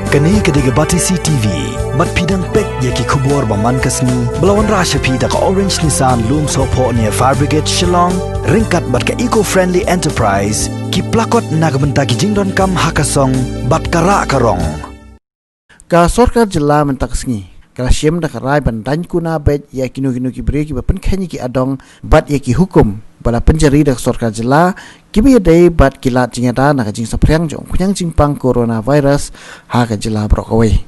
Kani kadiga Batisi TV, mat pidang pek yaki kubor baman kasni, belawan rasha pida ka Orange Nissan Loom Sopo near Fire Brigade Shillong, ringkat bat ka eco-friendly enterprise, ki plakot nagbenta ki jingdon kam hakasong, bat kara karong. Ka Sorkar jela mentakasngi, kala siem da karai ban Daiñ Kuna bet ya kinu ki beri ki Pynkheiñ ki Adong bat ya ki hukum bala penjari da Sorkar jela Kiba day bat kilat jingada na kajing sapriang jong kunyang jingpang coronavirus ha ka jela brokawai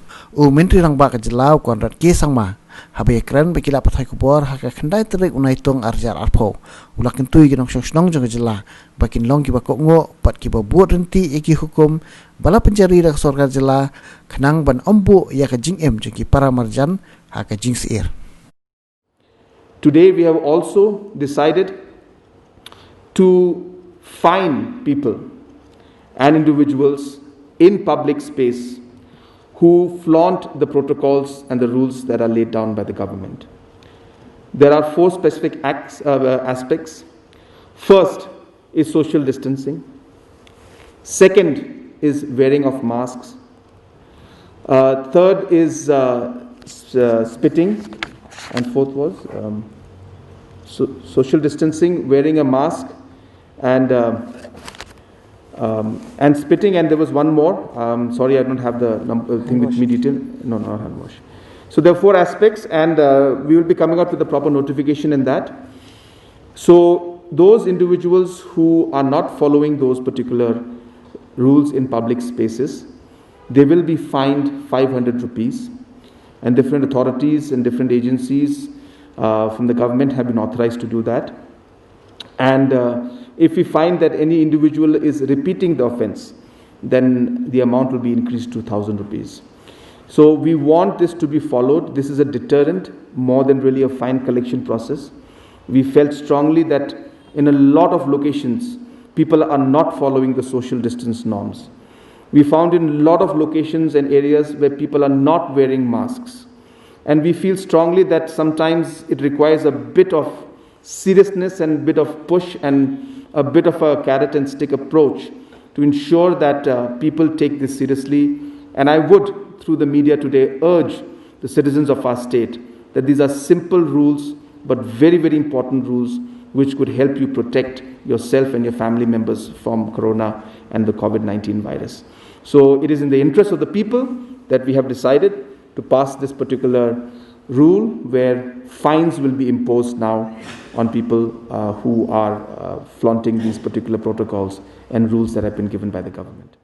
menteri rang ba ka jela konrad ke sangma habe kran be kila pathai kubor ha ka khandai trek unai tong arjar arpho ulakin tui ginong snong jong jela bakin long ki ba ko ngo pat ki ba buat renti eki hukum bala penjari da Sorkar jela khnang ban ombu ya ka jing em ki para marjan ha ka jing sir. Today we have also decided to fine people and individuals in public space who flaunt the protocols and the rules that are laid down by the government. There are 4 specific aspects. First is social distancing. Second is wearing of masks. Third is spitting. And fourth was social distancing, wearing a mask, and spitting, and there was one more. Sorry, I don't have the thing with me detail. No, not hand wash. So there are 4 aspects, and we will be coming out with a proper notification in that. So those individuals who are not following those particular rules in public spaces, they will be fined 500 rupees, and different authorities and different agencies from the government have been authorized to do that. And if we find that any individual is repeating the offense, then the amount will be increased to 1,000 rupees. So we want this to be followed. This is a deterrent more than really a fine collection process. We felt strongly that in a lot of locations, people are not following the social distance norms. We found in a lot of locations and areas where people are not wearing masks. And we feel strongly that sometimes it requires a bit of seriousness and a bit of push and a bit of a carrot and stick approach to ensure that people take this seriously. And I would, through the media today, urge the citizens of our state that these are simple rules, but very, very important rules which could help you protect yourself and your family members from corona and the COVID-19 virus. So it is in the interest of the people that we have decided to pass this particular rule where fines will be imposed now on people who are flaunting these particular protocols and rules that have been given by the government.